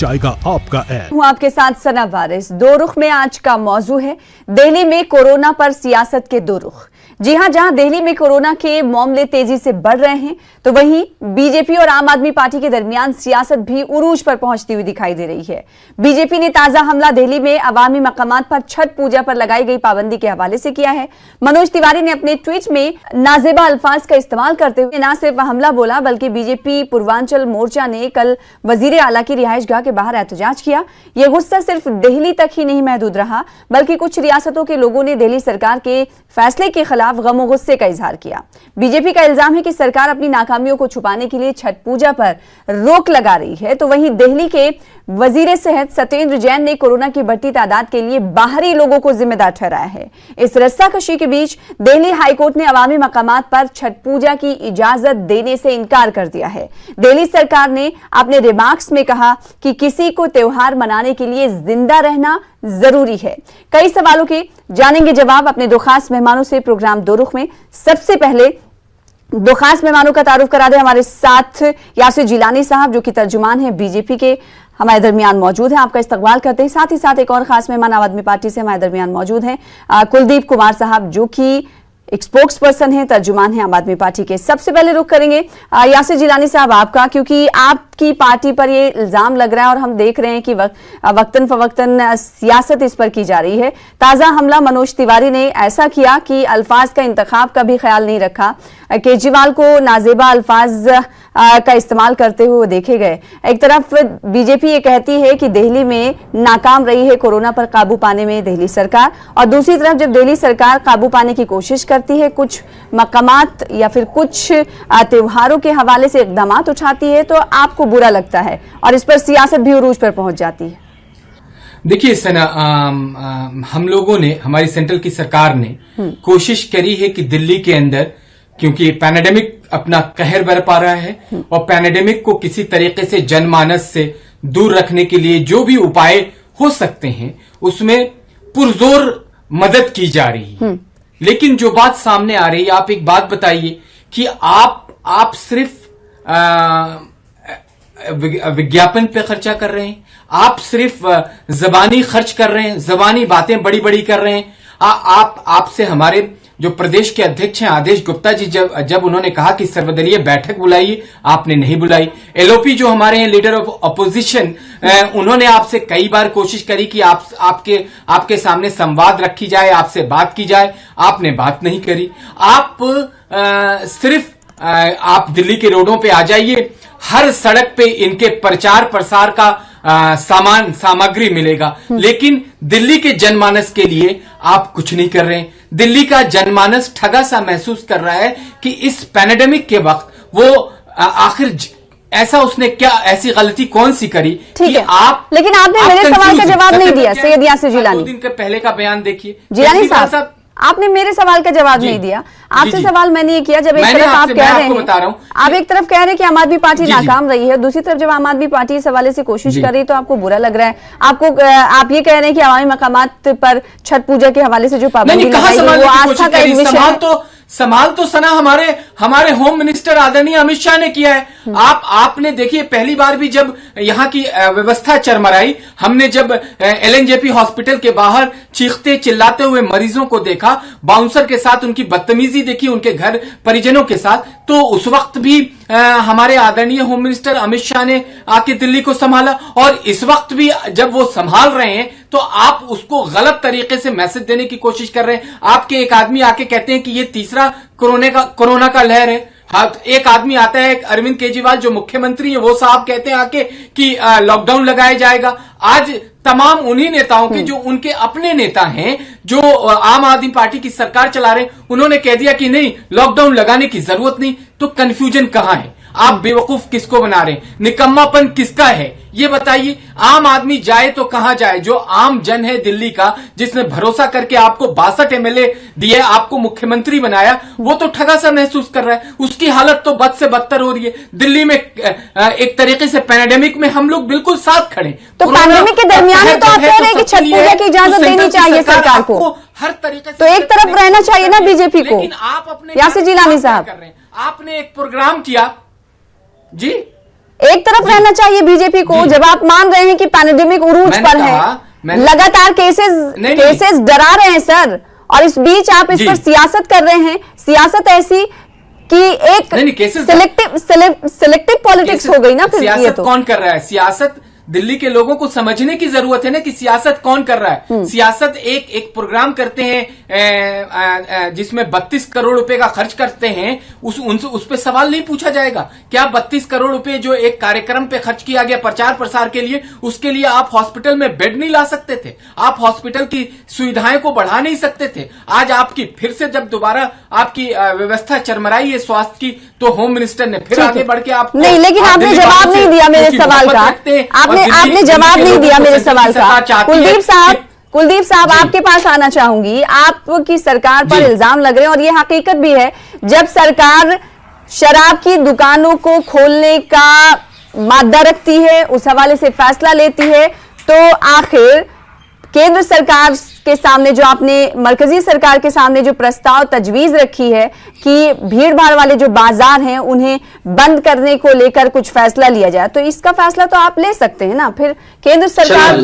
जाएगा आपका ऐप। हूं आपके साथ सना वारिस। दो रुख में आज का मौजू है दिल्ली में कोरोना पर सियासत के दो रुख। जी हां, जहां दिल्ली में कोरोना के मामले तेजी से बढ़ रहे हैं तो वहीं बीजेपी और आम आदमी पार्टी के दरमियान सियासत भी उरूज पर पहुंचती हुई दिखाई दे रही है। बीजेपी ने ताजा हमला दिल्ली में अवामी मकामात पर छठ पूजा पर लगाई गई पाबंदी के हवाले से किया है। मनोज तिवारी ने अपने ट्वीट में नाजेबा अल्फाज का इस्तेमाल करते हुए न सिर्फ हमला बोला बल्कि बीजेपी पूर्वांचल मोर्चा ने कल वजीर आला की रिहाइशगाह के बाहर एहतजाज किया। यह गुस्सा सिर्फ दिल्ली तक ही नहीं महदूद रहा बल्कि कुछ रियासतों के लोगों ने दिल्ली सरकार के फैसले के खिलाफ गम और गुस्से का इजहार किया। बीजेपी का इल्जाम है कि सरकार अपनी नाकामियों को छुपाने के लिए छठ पूजा पर रोक लगा रही है, तो वहीं दिल्ली के वजीर सेहत सत्येंद्र जैन ने कोरोना की बढ़ती तादाद के लिए बाहरी लोगों को जिम्मेदार ठहराया है। इस रस्साकशी के बीच दिल्ली हाईकोर्ट ने अवामी मकामात पर छठ पूजा की इजाजत देने से इनकार कर दिया है। दिल्ली सरकार ने अपने रिमार्क्स में कहा कि किसी को त्योहार मनाने के लिए जिंदा रहना जरूरी है। कई सवालों के जानेंगे जवाब अपने दो खास मेहमानों से प्रोग्राम दो रुख में। सबसे पहले दो खास मेहमानों का तारुफ करा दे। हमारे साथ यासिर जिलानी साहब जो कि तर्जुमान है बीजेपी के, हमारे दरमियान मौजूद हैं। आपका इस्तकबाल करते हैं। साथ ही साथ एक और खास मेहमान आम आदमी पार्टी से हमारे दरमियान मौजूद हैं कुलदीप कुमार साहब जो कि एक स्पोक्स पर्सन है, तर्जुमान है आम आदमी पार्टी के। सबसे पहले रुख करेंगे यासिर जिलानी साहब आपका, क्योंकि आपकी पार्टी पर ये इल्जाम लग रहा है और हम देख रहे हैं कि वक्तन फवक्तन सियासत इस पर की जा रही है। ताजा हमला मनोज तिवारी ने ऐसा किया कि अल्फाज का इंतखाब का भी ख्याल नहीं रखा। केजरीवाल को नाजेबा अल्फाज का इस्तेमाल करते हुए देखे गए। एक तरफ बीजेपी ये कहती है कि दिल्ली में नाकाम रही है कोरोना पर काबू पाने में दिल्ली सरकार, और दूसरी तरफ जब दिल्ली सरकार काबू पाने की कोशिश करती है, कुछ मकामात या फिर कुछ त्योहारों के हवाले से इकदाम उठाती है, तो आपको बुरा लगता है और इस पर सियासत भी उरूज पर पहुंच जाती है। देखिए सना, हम लोगों ने, हमारी सेंट्रल की सरकार ने कोशिश करी है कि दिल्ली के अंदर, क्योंकि पैंडेमिक अपना कहर बरपा रहा है और पैंडेमिक को किसी तरीके से जनमानस से दूर रखने के लिए जो भी उपाय हो सकते हैं उसमें पुरजोर मदद की जा रही है। लेकिन जो बात सामने आ रही है, आप एक बात बताइए कि आप सिर्फ विज्ञापन पे खर्चा कर रहे हैं, आप सिर्फ जबानी खर्च कर रहे हैं, जबानी बातें बड़ी बड़ी कर रहे हैं। आपसे हमारे जो प्रदेश के अध्यक्ष हैं आदेश गुप्ता जी, जब उन्होंने कहा कि सर्वदलीय बैठक बुलाइए, आपने नहीं बुलाई। एलओपी जो हमारे हैं लीडर ऑफ अपोजिशन, उन्होंने आपसे कई बार कोशिश करी कि आपके सामने संवाद रखी जाए, आपसे बात की जाए, आपने बात नहीं करी। आप दिल्ली के रोडों पे आ जाइए, हर सड़क पे इनके प्रचार प्रसार का सामग्री मिलेगा, लेकिन दिल्ली के जनमानस के लिए आप कुछ नहीं कर रहे हैं। दिल्ली का जनमानस ठगा सा महसूस कर रहा है कि इस पैंडेमिक के वक्त वो आखिर ऐसा उसने क्या, ऐसी गलती कौन सी करी कि आप, लेकिन आपने मेरे सवाल का जवाब नहीं दिया। सैयद यासिर जिलानी, 2 दिन के पहले का बयान देखिए। जिलानी साहब, आपने मेरे सवाल का जवाब नहीं दिया। आपसे सवाल मैंने ये किया, जब एक तरफ आप कह रहे हैं, आप एक तरफ कह रहे हैं कि आम आदमी पार्टी नाकाम रही है, दूसरी तरफ जब आम आदमी पार्टी इस हवाले से कोशिश कर रही है तो आपको बुरा लग रहा है। आप ये कह रहे हैं कि अवामी मकामात पर छठ पूजा के हवाले से जो पाबंदी लगाई है वो आस्था का एक विषय है। सवाल तो सना हमारे होम मिनिस्टर आदरणीय अमित शाह ने किया है। आपने देखिए, पहली बार भी जब यहाँ की व्यवस्था चरमराई, हमने जब एलएनजेपी हॉस्पिटल के बाहर चीखते चिल्लाते हुए मरीजों को देखा, बाउंसर के साथ उनकी बदतमीजी देखी, उनके घर परिजनों के साथ, तो उस वक्त भी हमारे आदरणीय होम मिनिस्टर अमित शाह ने आके दिल्ली को संभाला। और इस वक्त भी जब वो संभाल रहे हैं तो आप उसको गलत तरीके से मैसेज देने की कोशिश कर रहे हैं। आपके एक आदमी आके कहते हैं कि ये तीसरा कोरोना का लहर है। हाँ, एक आदमी आता है, अरविंद केजरीवाल जो मुख्यमंत्री है, वो साहब कहते हैं आके कि लॉकडाउन लगाया जाएगा। आज तमाम उन्हीं नेताओं के जो उनके अपने नेता हैं, जो आम आदमी पार्टी की सरकार चला रहे हैं, उन्होंने कह दिया कि नहीं, लॉकडाउन लगाने की जरूरत नहीं। तो कंफ्यूजन कहां है? आप बेवकूफ किसको बना रहे हैं? निकम्मापन किसका है ये बताइए। आम आदमी जाए तो कहां जाए? जो आम जन है दिल्ली का, जिसने भरोसा करके आपको 62 एमएलए दिए, आपको मुख्यमंत्री बनाया, वो तो ठगा सा महसूस कर रहा है। उसकी हालत तो बद से बदतर हो रही है। दिल्ली में एक तरीके से पैंडेमिक में हम लोग बिल्कुल साथ खड़े। तो पैंडेमिक के दरमियान में तो आप कह रहे हैं कि छठ पूजा की इजाजत देनी चाहिए सरकार को, हर तरीके से तो एक तरफ रहना चाहिए ना बीजेपी को। लेकिन आप अपने यासिर जिलानी साहब, आपने एक प्रोग्राम किया जी, एक तरफ रहना चाहिए बीजेपी को, जब आप मान रहे हैं कि पैंडेमिक उरूज पर है, लगातार केसेस डरा रहे हैं सर, और इस बीच आप इस पर सियासत कर रहे हैं। सियासत ऐसी कि एक सिलेक्टिव पॉलिटिक्स हो गई ना फिर। सियासत तो कौन कर रहा है? सियासत दिल्ली के लोगों को समझने की जरूरत है ना कि सियासत कौन कर रहा है। सियासत एक प्रोग्राम करते हैं जिसमें 32 करोड़ रुपए का खर्च करते हैं, उस पे सवाल नहीं पूछा जाएगा क्या? 32 करोड़ रुपए जो एक कार्यक्रम पे खर्च किया गया प्रचार प्रसार के लिए, उसके लिए आप हॉस्पिटल में बेड नहीं ला सकते थे? आप हॉस्पिटल की सुविधाएं को बढ़ा नहीं सकते थे? आज आपकी फिर से जब दोबारा आपकी व्यवस्था चरमराई है स्वास्थ्य की, तो होम मिनिस्टर ने फिर आगे बढ़ के आप नहीं, लेकिन आपने जवाब नहीं दिया मेरे सवाल का। आपने जवाब नहीं दिया मेरे सवाल का। कुलदीप साहब आपके पास आना चाहूंगी। आपकी सरकार पर इल्जाम लग रहे हैं और ये हकीकत भी है, जब सरकार शराब की दुकानों को खोलने का मादा रखती है, उस हवाले से फैसला लेती है, तो आखिर केंद्र सरकार के सामने जो आपने मरकजी सरकार के सामने जो प्रस्ताव तजवीज रखी है कि भीड़ भाड़ वाले जो बाजार हैं उन्हें बंद करने को लेकर कुछ फैसला लिया जाए, तो इसका फैसला तो आप ले सकते हैं ना। फिर केंद्र सरकार।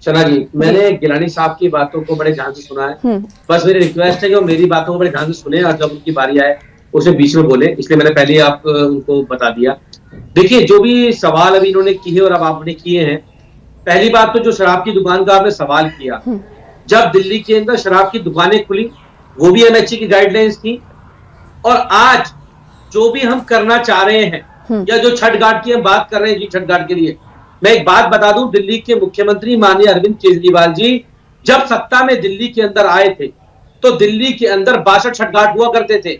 चला जी, मैंने गिलानी साहब की बातों को बड़े ध्यान से सुना है। बस मेरी रिक्वेस्ट है कि वो मेरी बातों को बड़े ध्यान से सुने और जब उनकी बारी आए उसे बीच में बोले, इसलिए मैंने पहले आप उनको बता दिया। देखिए, जो भी सवाल अभी इन्होंने किए और अब आपने किए हैं, पहली बात तो जो शराब की दुकान का आपने सवाल किया, जब दिल्ली के अंदर शराब की दुकानें खुली वो भी एमएचसी की गाइडलाइंस थी, और आज जो भी हम करना चाह रहे हैं या जो छठ घाट की हम बात कर रहे हैं जी, छठ घाट के लिए मैं एक बात बता दूं, दिल्ली के मुख्यमंत्री माननीय अरविंद केजरीवाल जी जब सत्ता में दिल्ली के अंदर आए थे तो दिल्ली के अंदर 62 छठ घाट हुआ करते थे।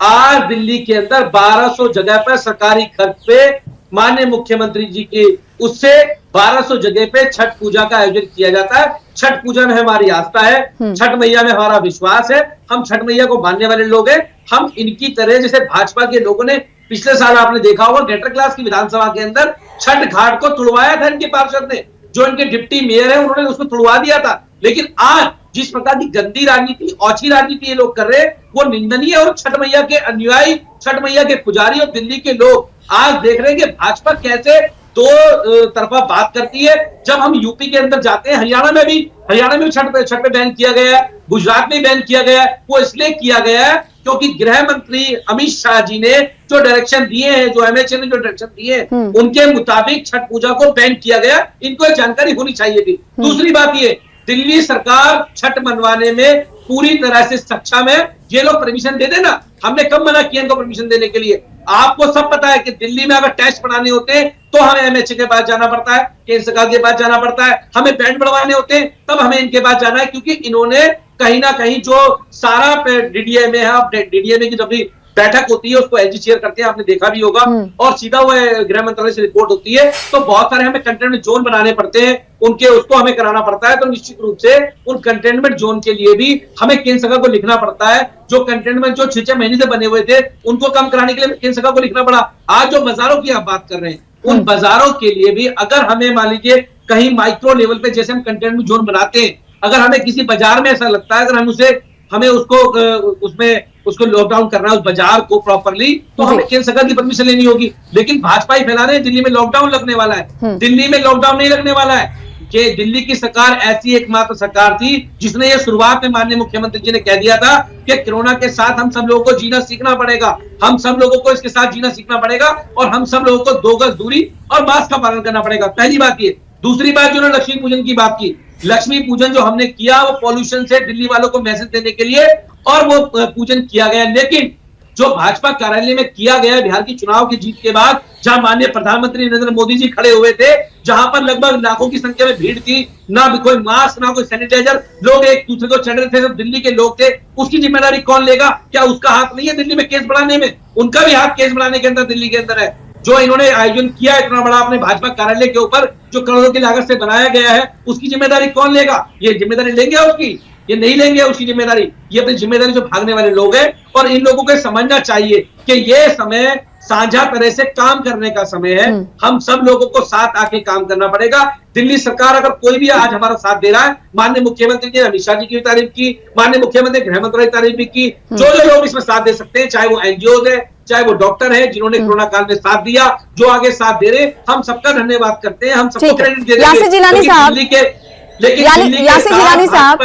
आज दिल्ली के अंदर 1200 जगह पर सरकारी खर्च पे माननीय मुख्यमंत्री जी के उससे 1200 जगह पे छठ पूजा का आयोजन किया जाता है। छठ पूजा में हमारी आस्था है, छठ मैया में हमारा विश्वास है, हम छठ मैया को मानने वाले लोग हैं। हम इनकी तरह जैसे भाजपा के लोगों ने पिछले साल आपने देखा होगा ग्रेटर क्लास की विधानसभा के अंदर छठ घाट को तुड़वाया था इनके पार्षद ने, जो इनके डिप्टी मेयर है उन्होंने उसको तुड़वा दिया था। लेकिन आज जिस प्रकार की गंदी राजनीति, औछी राजनीति ये लोग कर रहे हैं वो निंदनीय, और छठ मैया के अनुयायी, छठ मैया के पुजारी और दिल्ली के लोग आज देख रहे हैं कि भाजपा कैसे दो तरफा बात करती है। जब हम यूपी के अंदर जाते हैं, हरियाणा में भी छठ पे बैन किया गया है, गुजरात में बैन किया गया है। वो इसलिए किया गया है क्योंकि गृह मंत्री अमित शाह जी ने जो डायरेक्शन दिए हैं, जो एमएचए ने जो डायरेक्शन दिए हैं, उनके मुताबिक छठ पूजा को बैन किया गया। इनको एक जानकारी होनी चाहिए थी। दूसरी बात ये, दिल्ली सरकार छठ मनवाने में पूरी तरह से सक्षम है। ये लोग परमिशन दे देना, हमने कब मना किया इनको परमिशन देने के लिए? आपको सब पता है कि दिल्ली में अगर टेस्ट बढ़ाने होते हैं तो हमें एमएचए के पास जाना पड़ता है, केंद्र सरकार के पास जाना पड़ता है। हमें बेड बढ़वाने होते हैं तब हमें इनके पास जाना है, क्योंकि इन्होंने कहीं ना कहीं जो सारा डीडीएमए है, डीडीएमए की जब भी बैठक होती है उसको एलजी चेयर करते हैं, आपने देखा भी होगा, और सीधा वो गृह मंत्रालय से रिपोर्ट होती है। तो बहुत सारे हमें कंटेनमेंट जोन बनाने पड़ते हैं, उनके उसको हमें कराना पड़ता है। तो निश्चित रूप से उन कंटेनमेंट जोन के लिए भी हमें केंद्र सरकार को लिखना पड़ता है। जो कंटेनमेंट जो 6 महीने से बने हुए थे उनको कम कराने के लिए केंद्र सरकार को लिखना पड़ा। आज जो बाजारों की आप बात कर रहे हैं, उन बाजारों के लिए भी अगर हमें मान लीजिए कहीं माइक्रो लेवल पे जैसे हम कंटेनमेंट जोन बनाते हैं, अगर हमें किसी बाजार में ऐसा लगता है, अगर हमें उसको लॉकडाउन करना है उस बाजार को प्रॉपरली, तो हमें केंद्र सरकार की परमिशन लेनी होगी। लेकिन भाजपा ही फैला रहे हैं दिल्ली में लॉकडाउन लगने वाला है। दिल्ली में लॉकडाउन नहीं लगने वाला है। कि दिल्ली की सरकार ऐसी एकमात्र सरकार थी जिसने ये शुरुआत में माननीय मुख्यमंत्री जी ने कह दिया था कि कोरोना के साथ हम सब लोगों को जीना सीखना पड़ेगा, हम सब लोगों को इसके साथ जीना सीखना पड़ेगा, और हम सब लोगों को 2 गज दूरी और मास्क का पालन करना पड़ेगा। पहली बात ये। दूसरी बात जो उन्होंने लक्ष्मी पूजन की बात की, लक्ष्मी पूजन जो हमने किया वो पॉल्यूशन से दिल्ली वालों को मैसेज देने के लिए, और वो पूजन किया गया। लेकिन जो भाजपा कार्यालय में किया गया बिहार की चुनाव की जीत के बाद, जहां माननीय प्रधानमंत्री नरेंद्र मोदी जी खड़े हुए थे, जहां पर लगभग लाखों की संख्या में भीड़ थी, ना कोई मास्क ना कोई सैनिटाइजर, लोग एक दूसरे को चढ़ रहे थे, सब दिल्ली के लोग थे, उसकी जिम्मेदारी कौन लेगा? क्या उसका हाथ नहीं है दिल्ली में केस बढ़ाने में? उनका भी हाथ केस बढ़ाने के अंदर दिल्ली के अंदर है। जो इन्होंने आयोजन किया इतना बड़ा अपने भाजपा कार्यालय के ऊपर, जो करोड़ों की लागत से बनाया गया है, उसकी जिम्मेदारी कौन लेगा? ये जिम्मेदारी लेंगे उसकी? ये नहीं लेंगे उसकी जिम्मेदारी। ये अपनी जिम्मेदारी जो भागने वाले लोग हैं, और इन लोगों को समझना चाहिए कि ये समय साझा तरह से काम करने का समय है। हम सब लोगों को साथ आके काम करना पड़ेगा। दिल्ली सरकार अगर कोई भी आज हमारा साथ दे रहा है, माननीय मुख्यमंत्री जी ने अमित शाह जी की भी तारीफ की, माननीय मुख्यमंत्री गृह मंत्री की तारीफ भी की, जो लोग इसमें साथ दे सकते हैं, चाहे वो एनजीओ है, चाहे वो डॉक्टर है जिन्होंने कोरोना काल में साथ दिया, जो आगे साथ दे रहे, हम सबका धन्यवाद करते हैं। हम सबको क्रेडिट दे यासिर जिलानी साहब, यासिर जिलानी साहब,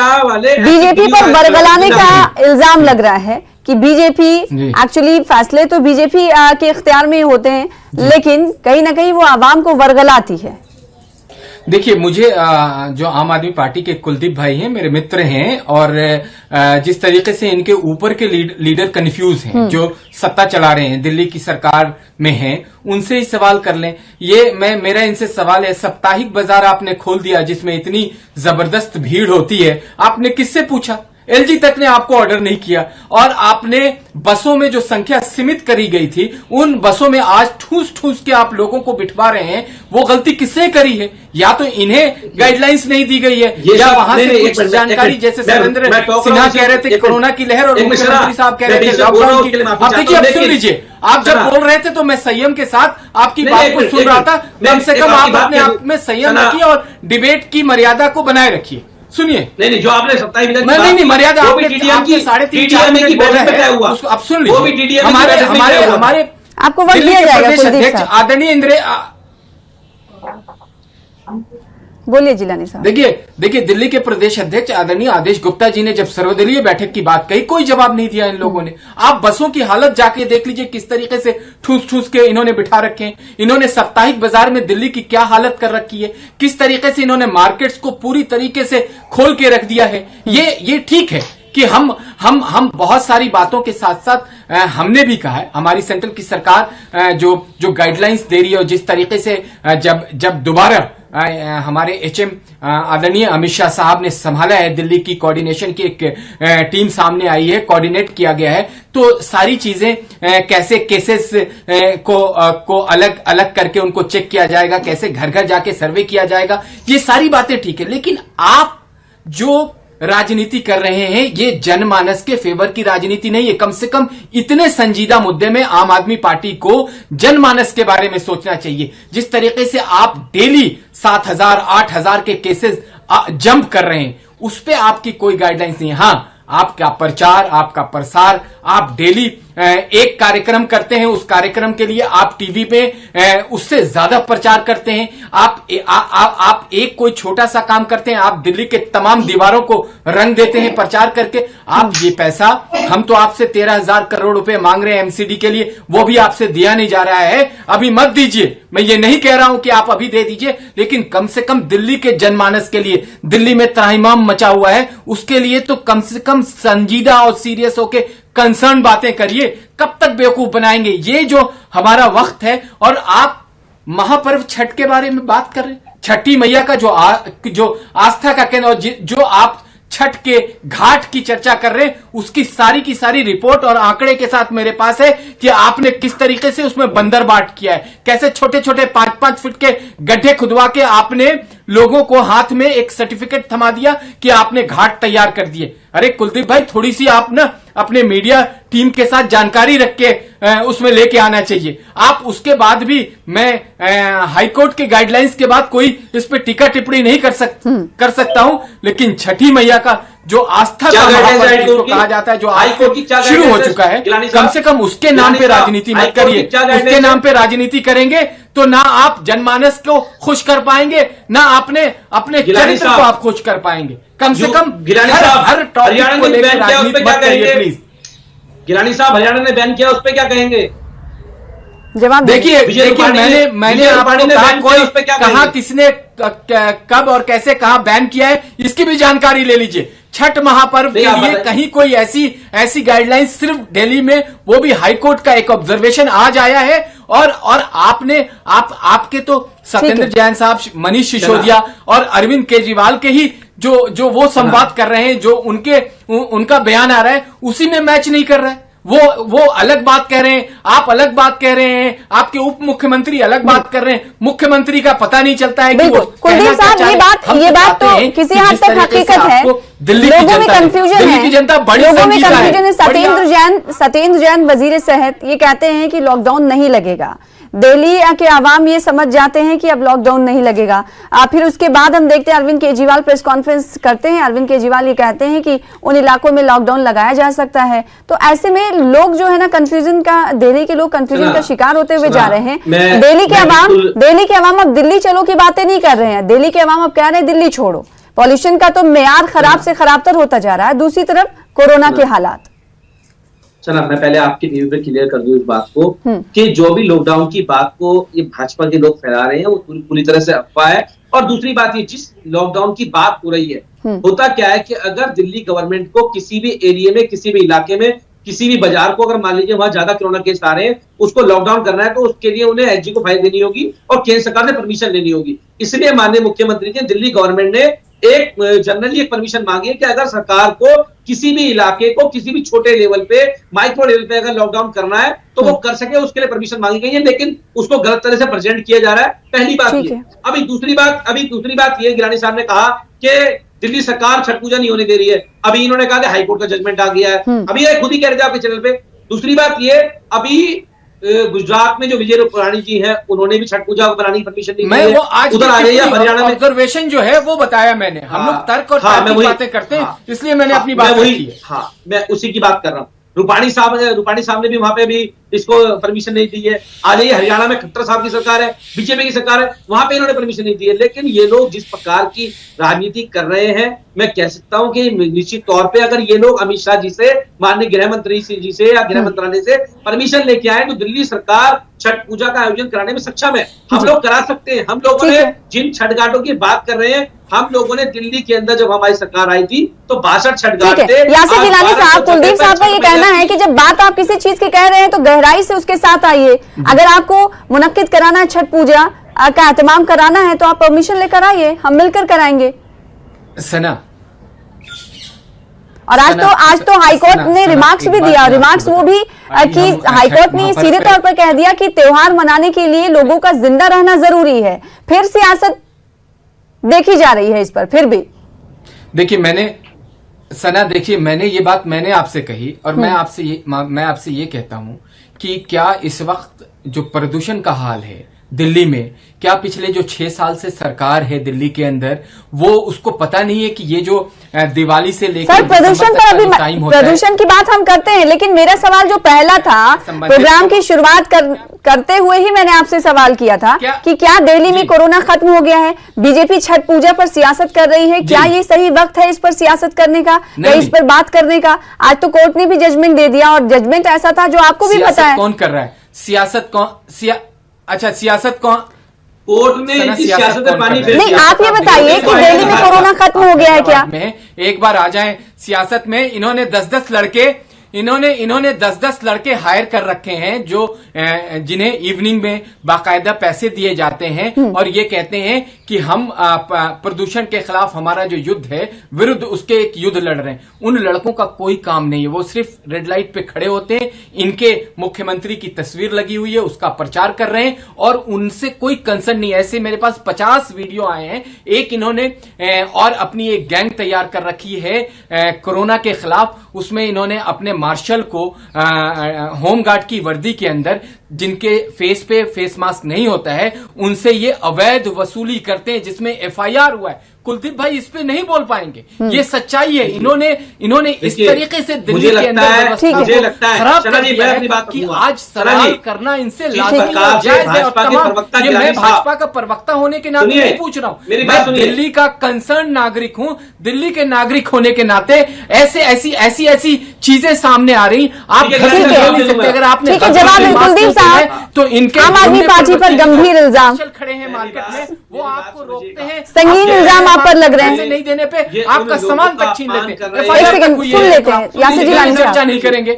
बीजेपी पर बरगलाने का इल्जाम लग रहा है कि बीजेपी एक्चुअली फैसले तो बीजेपी के इख्तियार में होते हैं, लेकिन कहीं ना कहीं वो आवाम को वर्गलाती है। देखिए, मुझे जो आम आदमी पार्टी के कुलदीप भाई हैं, मेरे मित्र हैं, और जिस तरीके से इनके ऊपर के लीडर कंफ्यूज हैं, जो सत्ता चला रहे हैं, दिल्ली की सरकार में हैं, उनसे ही सवाल कर लें। ये मेरा इनसे सवाल है, साप्ताहिक बाजार आपने खोल दिया जिसमें इतनी जबरदस्त भीड़ होती है, आपने किससे पूछा? एलजी तक ने आपको ऑर्डर नहीं किया। और आपने बसों में जो संख्या सीमित करी गई थी, उन बसों में आज ठूस ठूस के आप लोगों को बिठवा रहे हैं, वो गलती किसने करी है? या तो इन्हें गाइडलाइंस नहीं दी गई है, या वहां से कुछ जानकारी, जैसे सरेंद्र सिन्हा कह रहे थे कोरोना की लहर, और मुख्यमंत्री साहब कह रहे थे लॉकडाउन की। अब देखिए, अब सुन लीजिए, आप जब बोल रहे थे तो मैं संयम के साथ आपकी बात को सुन रहा था। कम से कम आप अपने आप में संयम रखिए और डिबेट की मर्यादा को बनाए रखिए। सुनिए, नहीं, जो आपने 27 नहीं, मर्यादा आपने 3.5-4 मिनट बोल रहे हैं, उसको अब सुन लीजिए। हमारे आपको वक्त दिया जाएगा कुलदीप साहब। आदरणीय इंद्र, बोलिए जिलानी साहब। देखिए दिल्ली के प्रदेश अध्यक्ष आदरणीय आदेश गुप्ता जी ने जब सर्वदलीय बैठक की बात कही, कोई जवाब नहीं दिया इन लोगों ने। आप बसों की हालत जाके देख लीजिए, किस तरीके से ठूस ठूस के इन्होंने बिठा रखे हैं। इन्होंने साप्ताहिक बाजार में दिल्ली की क्या हालत कर रखी है, किस तरीके से इन्होंने मार्केट्स को पूरी तरीके से खोल के रख दिया है। ये ठीक है कि हम बहुत सारी बातों के साथ साथ हमने भी कहा है, हमारी सेंट्रल की सरकार जो गाइडलाइंस दे रही है, और जिस तरीके से जब दोबारा हमारे एचएम आदरणीय अमित शाह साहब ने संभाला है, दिल्ली की कोऑर्डिनेशन की एक टीम सामने आई है, कोऑर्डिनेट किया गया है, तो सारी चीजें कैसे केसेस को अलग अलग करके उनको चेक किया जाएगा, कैसे घर घर जाके सर्वे किया जाएगा, ये सारी बातें ठीक है। लेकिन आप जो राजनीति कर रहे हैं, ये जनमानस के फेवर की राजनीति नहीं है। कम से कम इतने संजीदा मुद्दे में आम आदमी पार्टी को जनमानस के बारे में सोचना चाहिए। जिस तरीके से आप डेली 7,000 8,000 के केसेस जंप कर रहे हैं, उस पे आपकी कोई गाइडलाइंस नहीं है। हाँ, आपका प्रचार, आपका प्रसार, आप डेली एक कार्यक्रम करते हैं, उस कार्यक्रम के लिए आप टीवी पे उससे ज्यादा प्रचार करते हैं। आप एक कोई छोटा सा काम करते हैं, आप दिल्ली के तमाम दीवारों को रंग देते हैं प्रचार करके। आप ये पैसा, हम तो आपसे 13,000 करोड़ रुपए मांग रहे हैं एमसीडी के लिए, वो भी आपसे दिया नहीं जा रहा है, अभी मत दीजिए। मैं ये नहीं कह रहा हूं कि आप अभी दे दीजिए, लेकिन कम से कम दिल्ली के जनमानस के लिए, दिल्ली में त्राहिमाम मचा हुआ है, उसके लिए तो कम से कम संजीदा और सीरियस होके कंसर्न बातें करिए। कब तक बेवकूफ बनाएंगे? ये जो हमारा वक्त है, और आप महापर्व छठ के बारे में बात कर रहे हैं, छठी मैया का जो आस्था का केंद्र, और जो आप छठ के घाट की चर्चा कर रहे हैं, उसकी सारी की सारी रिपोर्ट और आंकड़े के साथ मेरे पास है कि आपने किस तरीके से उसमें बंदरबाट किया है, कैसे छोटे छोटे 5-5 फीट के गड्ढे खुदवा के आपने लोगों को हाथ में एक सर्टिफिकेट थमा दिया कि आपने घाट तैयार कर दिए। अरे कुलदीप भाई, थोड़ी सी आप ना अपने मीडिया टीम के साथ जानकारी रख के उसमें लेके आना चाहिए। आप उसके बाद भी, मैं हाईकोर्ट के गाइडलाइंस के बाद कोई इस पे टीका टिप्पणी नहीं कर सकता हूं, लेकिन छठी मैया का जो आस्था का महापर्व कहा जाता है, जो हाईकोर्ट शुरू हो चुका है, कम से कम उसके नाम पे राजनीति मत करिए। उसके नाम पे राजनीति करेंगे तो ना आप जनमानस को खुश कर पाएंगे, ना अपने चरित्र को आप खुश कर पाएंगे। कम से कम हर टॉपिक को लेकर राजनीति मत करिए प्लीज। गिलानी साहब, हरियाणा ने बैन किया, उस पर क्या कहेंगे? जवाब देखिए मैंने आपको कहा किसने कब और कैसे कहा बैन किया है, इसकी भी जानकारी ले लीजिए। छठ महापर्व के लिए कहीं कोई ऐसी गाइडलाइंस सिर्फ दिल्ली में, वो भी हाईकोर्ट का एक ऑब्जर्वेशन आज आया है, और आपके तो सत्येंद्र जैन साहब, मनीष सिसोदिया और अरविंद केजरीवाल के ही जो वो संवाद कर रहे हैं, जो उनका बयान आ रहा है, उसी में मैच नहीं कर रहा है। वो अलग बात कह रहे हैं, आप अलग बात कह रहे हैं, आपके उप मुख्यमंत्री अलग बात कर रहे हैं, मुख्यमंत्री का पता नहीं चलता है कि वो कुलदीप साहब ये बात तो किसी हद तक हकीकत है। लोगों में कंफ्यूजन है, दिल्ली की जनता बड़ी लोगों में संजीदा कंफ्यूजन है। सत्येंद्र जैन वजीर सेहत ये कहते हैं कि लॉकडाउन नहीं लगेगा। दिल्ली के आवाम ये समझ जाते हैं कि अब लॉकडाउन नहीं लगेगा। फिर उसके बाद हम देखते हैं अरविंद केजरीवाल प्रेस कॉन्फ्रेंस करते हैं। अरविंद केजरीवाल ये कहते हैं कि उन इलाकों में लॉकडाउन लगाया जा सकता है। तो ऐसे में लोग जो है ना कंफ्यूजन का, दिल्ली के लोग कंफ्यूजन का शिकार होते हुए जा रहे हैं। दिल्ली के आवाम अब दिल्ली चलो की बातें नहीं कर रहे हैं। दिल्ली के आवाम अब कह रहे हैं दिल्ली छोड़ो। पॉल्यूशन का तो मेयार खराब से खराबतर होता जा रहा है, दूसरी तरफ कोरोना के हालात। चला, मैं पहले आपकी टीवी पे क्लियर कर दूं इस बात को कि जो भी लॉकडाउन की बात को ये भाजपा के लोग फैला रहे हैं वो पूरी तरह से अफवाह है। और दूसरी बात ये, जिस लॉकडाउन की बात हो रही है, होता क्या है कि अगर दिल्ली गवर्नमेंट को किसी भी एरिया में, किसी भी इलाके में, किसी भी बाजार को अगर मान लीजिए वहां ज्यादा कोरोना केस आ रहे हैं, उसको लॉकडाउन करना है, तो उसके लिए उन्हें एसजी को फाइल देनी होगी और केंद्र सरकार ने परमिशन लेनी होगी। इसलिए माननीय मुख्यमंत्री जी, दिल्ली गवर्नमेंट ने एक जनरली एक परमिशन मांगी है कि अगर सरकार को किसी भी इलाके को किसी भी छोटे लेवल पे, माइक्रो लेवल पे अगर लॉकडाउन करना है तो वो कर सके, उसके लिए परमिशन मांगी गई है। लेकिन उसको गलत तरह से प्रेजेंट किया जा रहा है, पहली बात ये। अभी दूसरी बात ये, गिलानी साहब ने कहा कि दिल्ली सरकार छठ पूजा नहीं होने दे रही है। अभी इन्होंने कहा कि हाईकोर्ट का जजमेंट आ गया है, अभी ये खुद ही कह रहे थे आपके चैनल पे। दूसरी बात ये, अभी गुजरात में जो विजय रूपाणी जी हैं, उन्होंने भी छठ पूजा बनाने की परमिशन दी है। वो आज उधर आ गई है हरियाणा में। ऑब्जर्वेशन जो है वो बताया मैंने। हम लोग तर्क और तार्किक बातें करते हैं, इसलिए मैंने अपनी बात रखी है। मैं उसी की बात कर रहा हूँ। रूपाणी साहब ने भी वहां पे भी इसको परमिशन नहीं दी है। आज ये हरियाणा में खट्टर साहब की सरकार है, बीजेपी की सरकार है, वहां पे इन्होंने परमिशन नहीं दी है। लेकिन ये लोग जिस प्रकार की राजनीति कर रहे हैं, मैं कह सकता हूं कि निश्चित तौर पे अगर ये लोग अमित शाह जी से, माननीय गृह मंत्री जी से या गृह मंत्रालय से परमिशन लेके आए तो दिल्ली सरकार छठ पूजा का आयोजन कराने में सक्षम है। हम लोग करा सकते हैं। हम लोगों ने जिन छठ घाटों की बात कर रहे हैं, हम लोगों ने दिल्ली के अंदर जब हमारी सरकार आई थी तो 62 छठ घाट थे। यासिर गिलानी साहब, कुलदीप साहब का ये कहना है कि जब बात आप किसी चीज की कह रहे हैं तो गहराई से उसके साथ आइए। अगर आपको मुनक्किद कराना है छठ पूजा का एहतमाम कराना है तो आप परमिशन लेकर आइए, हम मिलकर कराएंगे। सना, और आज तो हाईकोर्ट ने रिमार्क्स भी दिया। रिमार्क्स वो भी कि हाईकोर्ट ने सीधे तौर पर कह दिया कि त्योहार मनाने के लिए लोगों का जिंदा रहना जरूरी है। फिर सियासत देखी जा रही है इस पर। फिर भी देखिए, मैंने ये बात मैंने आपसे कही और मैं आपसे ये कहता हूं कि क्या इस वक्त जो प्रदूषण का हाल है दिल्ली में, क्या पिछले जो 6 साल से सरकार है दिल्ली के अंदर, वो उसको पता नहीं है कि ये जो दिवाली से लेकर सर प्रदूषण पर अभी प्रदूषण की बात हम करते हैं, लेकिन मेरा सवाल जो पहला था, प्रोग्राम की शुरुआत करते हुए ही मैंने आपसे सवाल किया था कि क्या दिल्ली में कोरोना खत्म हो गया है? बीजेपी छठ पूजा पर सियासत कर रही है, क्या ये सही वक्त है इस पर सियासत करने का या इस पर बात करने का? आज तो कोर्ट ने भी जजमेंट दे दिया और जजमेंट ऐसा था जो आपको भी पता है। कौन कर रहा है सियासत? सियासत कौन? कोर्ट में सियासत पानी फिर नहीं, आप ये बताइए कि दिल्ली में कोरोना खत्म हो गया है क्या? एक बार आ जाएं सियासत में। इन्होंने 10-10 लड़के हायर कर रखे हैं जो जिन्हें इवनिंग में बाकायदा पैसे दिए जाते हैं और ये कहते हैं कि हम प्रदूषण के खिलाफ हमारा जो युद्ध है, विरुद्ध उसके एक युद्ध लड़ रहे हैं। उन लड़कों का कोई काम नहीं है, वो सिर्फ रेड लाइट पे खड़े होते हैं, इनके मुख्यमंत्री की तस्वीर लगी हुई है, उसका प्रचार कर रहे हैं और उनसे कोई कंसर्न नहीं है। ऐसे मेरे पास 50 वीडियो आए हैं। एक इन्होंने और अपनी एक गैंग तैयार कर रखी है कोरोना के खिलाफ, उसमें इन्होंने अपने मार्शल को होमगार्ड की वर्दी के अंदर, जिनके फेस पे फेस मास्क नहीं होता है, उनसे ये अवैध वसूली करते हैं जिसमें एफआईआर हुआ है। कुलदीप भाई इस पे नहीं बोल पाएंगे, ये सच्चाई है। इन्होंने इस तरीके से दिल्ली के अंदर व्यवस्था खराब कर दिया है कि आज सवाल करना इनसे लाजिमी और जायज है। और तमाम ये मैं भाजपा का प्रवक्ता होने के नाते नहीं पूछ रहा हूं, मैं दिल्ली का कंसर्न नागरिक हूं। दिल्ली के नागरिक होने के नाते ऐसी चीजें सामने आ रही, आप नहीं सकते। अगर आपने कुलदीप साहब तो इनके आम आदमी पार्टी पर गंभीर इल्जाम खड़े हैं मार्केट में, वो आपको रोकते हैं, संगीन इल्जाम आप पर लग रहे हैं। नहीं देने पे आपका सामान तक छीन लेते हैं। एक सेकंड सुन लेते हैं, यासिर गिलानी साहब चर्चा नहीं करेंगे।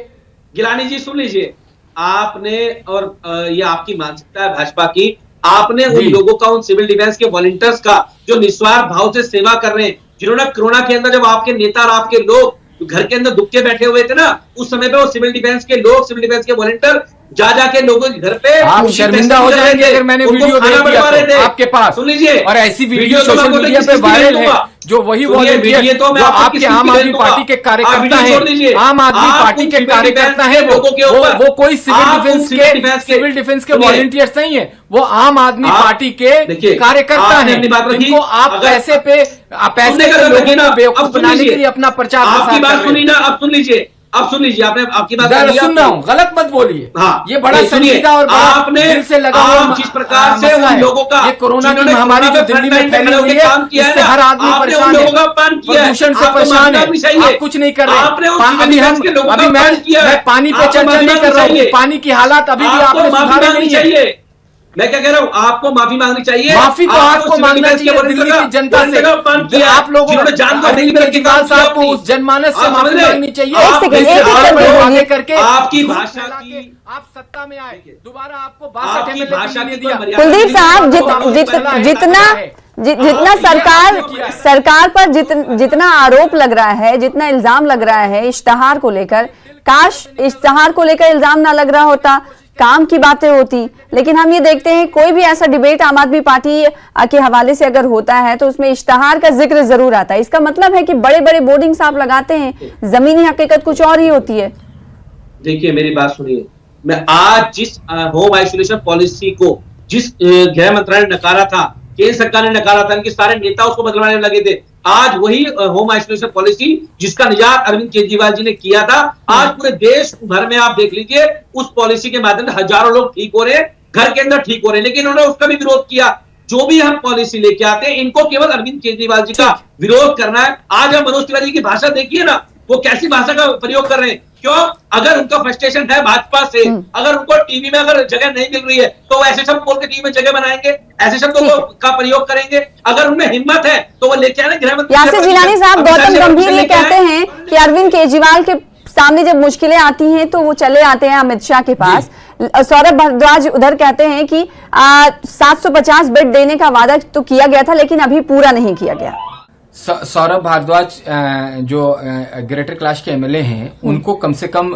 गिलानी जी सुन लीजिए, आपने और ये आपकी मानसिकता है भाजपा की, आपने उन लोगों का, उन सिविल डिफेंस के वॉलंटियर्स का जो निस्वार्थ भाव से सेवा कर रहे हैं, जिन्होंने कोरोना के अंदर जब आपके नेता और आपके लोग घर के अंदर दुबके बैठे हुए थे ना, उस समय पे वो सिविल डिफेंस के लोग, सिविल डिफेंस के वॉलंटियर जा जाके लोगों के घर पे आप शर्मिंदा हो जाएंगे अगर मैंने वीडियो देख दिया तो आपके पास। सुन लीजिए, और ऐसी वीडियो सोशल मीडिया पे वायरल है जो वही वॉलंटियर जो आपके आम आदमी पार्टी के कार्यकर्ता है, आम आदमी पार्टी के कार्यकर्ता है, वो कोई सिविल डिफेंस के वॉलंटियर्स नहीं है, वो आम आदमी पार्टी के कार्यकर्ता है। इनको आप पैसे पे लोगों को बेवकूफ बनाने के लिए अपना प्रचार आपकी बात सुनी ना, अब सुन लीजिए, अब सुन लीजिए, आपने आपकी बात सुन रहा हूँ, गलत मत बोलिए। हाँ, ये बड़ा संजीदा और आपने दिल से लगा हुआ जिस प्रकार से उन लोगों का ये कोरोना की महामारी जो दिल्ली में फैली हुई है, इससे हर आदमी परेशान है, प्रदूषण से परेशान है, आप कुछ नहीं कर रहे। अभी मैं पानी पे चर्चा नहीं कर रहा हूँ, पानी की हालात अभी भी आपने सुधारे नहीं है। मैं क्या कह रहा हूँ, आपको माफी मांगनी चाहिए। माफी तो आपको मांगना चाहिए दिल्ली की जनता से। आप लोगों को केजरीवाल साहब को उस जनमानस से माफी मांगनी चाहिए करके आपकी भाषा की आप सत्ता में आए, दोबारा आपको 62 एमएलए दिया। कुलदीप साहब, जितना सरकार पर जितना आरोप लग रहा है, जितना इल्जाम लग रहा है इश्तहार को लेकर, काश इश्तहार को लेकर इल्जाम ना लग रहा होता, काम की बातें होती। लेकिन हम ये देखते हैं कोई भी ऐसा डिबेट आम आदमी पार्टी के हवाले से अगर होता है तो उसमें इश्तहार का जिक्र जरूर आता है। इसका मतलब है कि बड़े बड़े बोर्डिंग्स आप लगाते हैं, जमीनी हकीकत कुछ और ही होती है। देखिए मेरी बात सुनिए, मैं आज जिस होम आइसोलेशन पॉलिसी को जिस गृह मंत्रालय ने नकारा था, केंद्र सरकार ने नकारा था, इनके सारे नेता उसको बदलवाने लगे थे, आज वही होम आइसोलेशन पॉलिसी जिसका निजात अरविंद केजरीवाल जी ने किया था, आज पूरे देश भर में आप देख लीजिए उस पॉलिसी के माध्यम से हजारों लोग ठीक हो रहे हैं, घर के अंदर ठीक हो रहे हैं। लेकिन उन्होंने उसका भी विरोध किया। जो भी हम पॉलिसी लेके आते हैं, इनको केवल अरविंद केजरीवाल जी का विरोध करना है। आज हम मनोज तिवारी की भाषा देखिए ना, वो कैसी भाषा का प्रयोग कर रहे हैं। क्यों? अगर उनका फ्रस्ट्रेशन है भाजपा से, अगर उनको टीवी में अगर जगह नहीं मिल रही है तो वो ऐसे शब्द बोल के टीवी में जगह बनाएंगे, ऐसे शब्दों का प्रयोग करेंगे। अगर उनमें हिम्मत है तो वो लेके आए गृह मंत्री। यासिर जिलानी साहब, गौतम गंभीर ये कहते हैं कि अरविंद केजरीवाल के सामने जब मुश्किलें आती हैं तो वो चले आते हैं अमित शाह के पास। सौरभ भारद्वाज उधर कहते हैं कि 750 बेड देने का वादा तो किया गया था लेकिन अभी पूरा नहीं किया गया। सौरभ भारद्वाज जो ग्रेटर कैलाश के एमएलए हैं, उनको कम से कम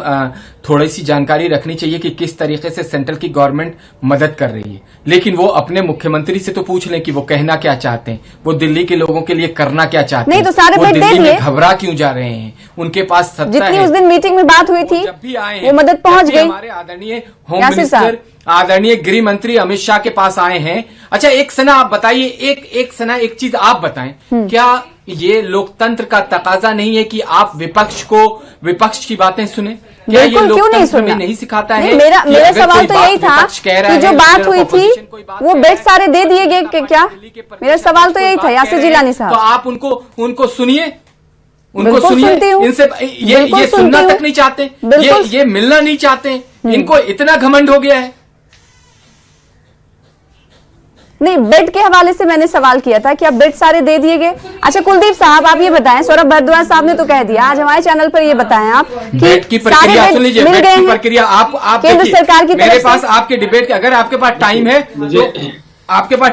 थोड़ी सी जानकारी रखनी चाहिए कि किस तरीके से सेंट्रल की गवर्नमेंट मदद कर रही है। लेकिन वो अपने मुख्यमंत्री से तो पूछ लें कि वो कहना क्या चाहते हैं, वो दिल्ली के लोगों के लिए करना क्या चाहते हैं। नहीं तो सारे बेड दे दिए, घबरा क्यों जा रहे हैं? उनके पास सत्ता जितनी उस दिन मीटिंग में बात हुई थी, जब भी आए वो मदद पहुंच गई। हमारे आदरणीय होम मिनिस्टर, आदरणीय गृह मंत्री अमित शाह के पास आए हैं। अच्छा, एक सना आप बताइए, एक चीज आप बताएं, क्या ये लोकतंत्र का तकाजा नहीं है कि आप विपक्ष की बातें सुने? क्या ये लोकतंत्र में नहीं सिखाता है? मेरा सवाल तो यही था कि जो बात हुई थी वो बेड सारे दे दिए गए क्या? मेरा सवाल तो यही था यासिर जिलानी साहब। तो आप उनको सुनिए, इनसे ये सुनना तक नहीं चाहते, ये मिलना नहीं चाहते, इनको इतना घमंड हो गया है। नहीं, बेड के हवाले से मैंने सवाल किया था कि अब बेड सारे दे दिए गए। अच्छा कुलदीप साहब, आप ये बताएं, सौरभ भारद्वाज साहब ने तो कह दिया, आज हमारे चैनल पर ये बताएं आप कि बेड की प्रक्रिया सुन लीजिए, बेड की प्रक्रिया आप केंद्र सरकार की मेरे पास आपके डिबेट, अगर आपके पास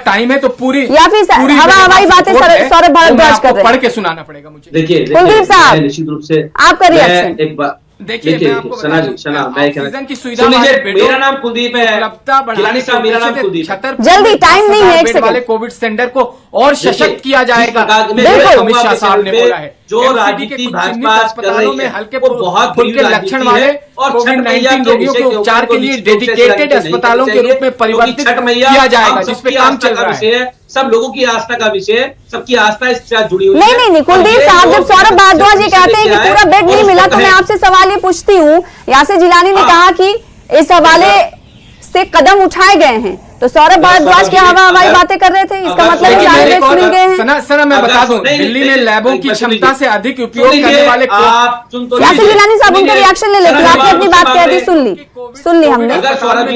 टाइम है तो पूरी या फिर हवाई बातें सौरभ भारद्वाज कर रहे हैं, पढ़ के सुनाना पड़ेगा मुझे। देखिए कुलदीप साहब, निश्चित रूप से आपका रिएक्शन। एक बात देखिए, ऑक्सीजन की सुविधा, मेरा नाम कुलदीप है, मेरा नाम कुलदीप। जल्दी, टाइम नहीं है, एक सेकंड। वाले कोविड सेंटर को और सशक्त किया जाएगा, अमित शाह साहब ने बोला है। जो राजनीति भाजपा अस्पतालों में हल्के बहुत फुल्के लक्षण वाले कोविड-19 रोगियों के उपचार के लिए डेडिकेटेड अस्पतालों के रूप में परिवर्तित किया जाएगा, जिसपे काम चल रहा है। सब लोगों की आस्था का विषय है, सबकी आस्था इसके साथ जुड़ी हुई है। नहीं, कुलदीप साहब, जब सौरभ भारद्वाज ये कहते हैं कि पूरा बेड नहीं मिला तो मैं आपसे सवाल ये पूछती हूँ, यासिर जिलानी ने कहा कि इस हवाले से कदम उठाए गए हैं, तो सौरभ भारद्वाज के हवाई बातें कर रहे थे, इसका मतलब सारे बेड मिल गए हैं। सना मैं बता दूं, दिल्ली में लैबों की क्षमता से अधिक उपयोग करने वाले यासिर जिलानी साहब उनका रिएक्शन ले लेते, आपने अपनी बात कह दी, सुन ली हमने। अगर सौरभ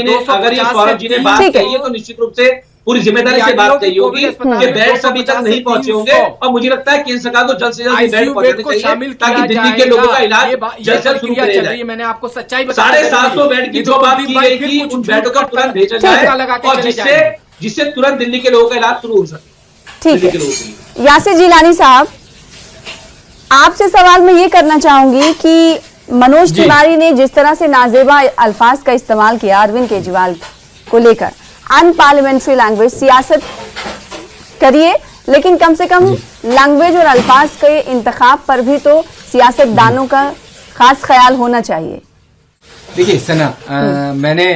जी ने बात कही है तो निश्चित रूप से पूरी जिम्मेदारी से बात कही होगी कि बेड अभी तक नहीं पहुंचे होंगे, और मुझे लगता है केंद्र सरकार को जल्द से जल्द बेड पहुंचाने चाहिए ताकि दिल्ली के लोगों का इलाज जल्द से जल्द शुरू किया जाए। मैंने आपको सच्चाई 750 बेड की जो बात की गई थी, उन बेडों का तुरंत भेजा जाए और जिससे तुरंत दिल्ली के लोगों का इलाज शुरू हो सके। ठीक है यासिर जिलानी साहब, आपसे सवाल मैं ये करना चाहूंगी कि मनोज जी। तिवारी ने जिस तरह से नाजेबा अल्फाज का इस्तेमाल किया अरविंद केजरीवाल को लेकर, अनपार्लियामेंट्री लैंग्वेज, सियासत करिए लेकिन कम से कम लैंग्वेज और अल्फाज के इंतखाब पर भी तो सियासतदानों का खास ख्याल होना चाहिए। देखिए सना, मैंने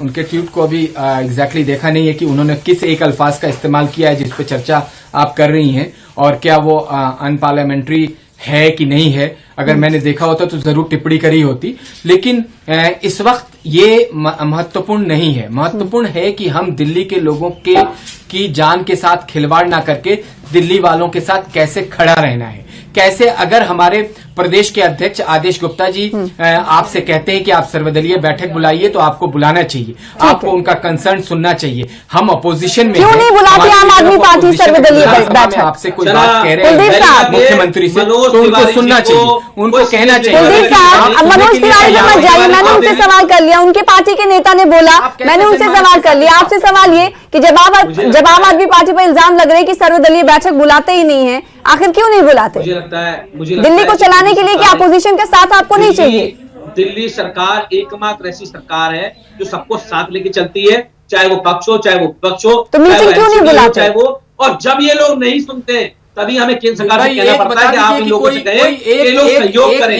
उनके ट्वीट को अभी एग्जैक्टली देखा नहीं है कि उन्होंने किस एक अल्फाज का इस्तेमाल किया है जिस पे चर्चा आप कर रही हैं, और क्या वो अनपार्लियामेंट्री है कि नहीं है। अगर मैंने देखा होता तो जरूर टिप्पणी करी होती, लेकिन इस वक्त ये महत्वपूर्ण नहीं है। महत्वपूर्ण है कि हम दिल्ली के लोगों की जान के साथ खिलवाड़ ना करके दिल्ली वालों के साथ कैसे खड़ा रहना है, कैसे। अगर हमारे प्रदेश के अध्यक्ष आदेश गुप्ता जी आपसे कहते हैं कि आप सर्वदलीय बैठक बुलाइए तो आपको बुलाना चाहिए, आपको उनका कंसर्न सुनना चाहिए। हम अपोजिशन में क्यों नहीं बुलाती आम आदमी पार्टी सर्वदलीय बैठक? आपसे कोई बात कह रहे हैं मुख्यमंत्री से तो उनको सुनना चाहिए, उनको कहना चाहिए। कुलदीप साहब, अब मनोज तिवारी पर मत जाइए, मैंने उनसे सवाल कर लिया, उनके पार्टी के नेता ने बोला, मैंने उनसे सवाल कर लिया। आपसे सवाल ये कि जब आम आदमी पार्टी पर इल्जाम लग रहे हैं कि सर्वदलीय बैठक बुलाते ही नहीं है, आखिर क्यों नहीं बुलाते? मुझे लगता है दिल्ली को चलाने के लिए कि अपोजिशन का साथ आपको नहीं चाहिए? दिल्ली सरकार एकमात्र ऐसी सरकार है जो सबको साथ लेके चलती है, चाहे वो पक्ष हो चाहे वो विपक्ष हो, तो मीटिंग क्यों नहीं बुलाते? चाहे वो, और जब ये लोग नहीं सुनते तभी हमें केंद्र सरकार से कहना पड़ता है कि आप इन लोगों से कहें ये लोग सहयोग करें,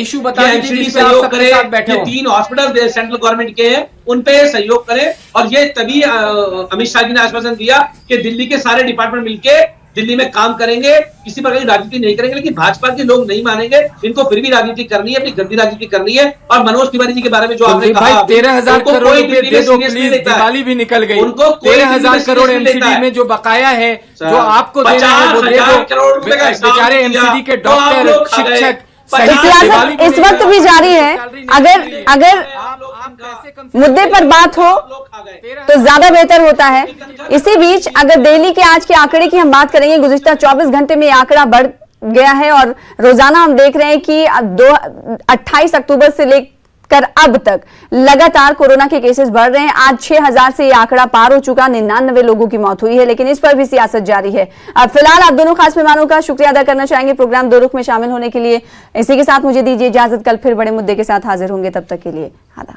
एमसीडी सहयोग करे, ये 3 हॉस्पिटल सेंट्रल गवर्नमेंट के हैं उन पे सहयोग करें। और ये तभी अमित शाह जी ने आश्वासन दिया कि दिल्ली के सारे डिपार्टमेंट मिलके दिल्ली में काम करेंगे, किसी प्रकार की राजनीति नहीं करेंगे। लेकिन भाजपा के लोग नहीं मानेंगे, इनको फिर भी राजनीति करनी है, अपनी गंदी राजनीति करनी है। और मनोज तिवारी जी के बारे में जो आपने कहा, 13,000 करोड़ रुपए दे दो प्लीज, दिवाली भी निकल गई। उनको 13,000 करोड़ एमसीडी में जो बकाया है, जो आपको देना है वो दे दो। बेचारे एमसीडी के डॉक्टर, शिक्षक सियासत इस वक्त भी जारी है। अगर मुद्दे पर बात हो तो ज्यादा बेहतर होता है। इसी बीच अगर दिल्ली के आज के आंकड़े की हम बात करेंगे, गुज़िश्ता 24 घंटे में ये आंकड़ा बढ़ गया है और रोजाना हम देख रहे हैं कि 28 अक्टूबर से लेकर अब तक लगातार कोरोना के केसेस बढ़ रहे हैं। आज 6000 से ये आंकड़ा पार हो चुका, 99 लोगों की मौत हुई है, लेकिन इस पर भी सियासत जारी है। अब फिलहाल आप दोनों खास मेहमानों का शुक्रिया अदा करना चाहेंगे प्रोग्राम दो रुख में शामिल होने के लिए। इसी के साथ मुझे दीजिए इजाजत, कल फिर बड़े मुद्दे के साथ हाजिर होंगे, तब तक के लिए आदाब।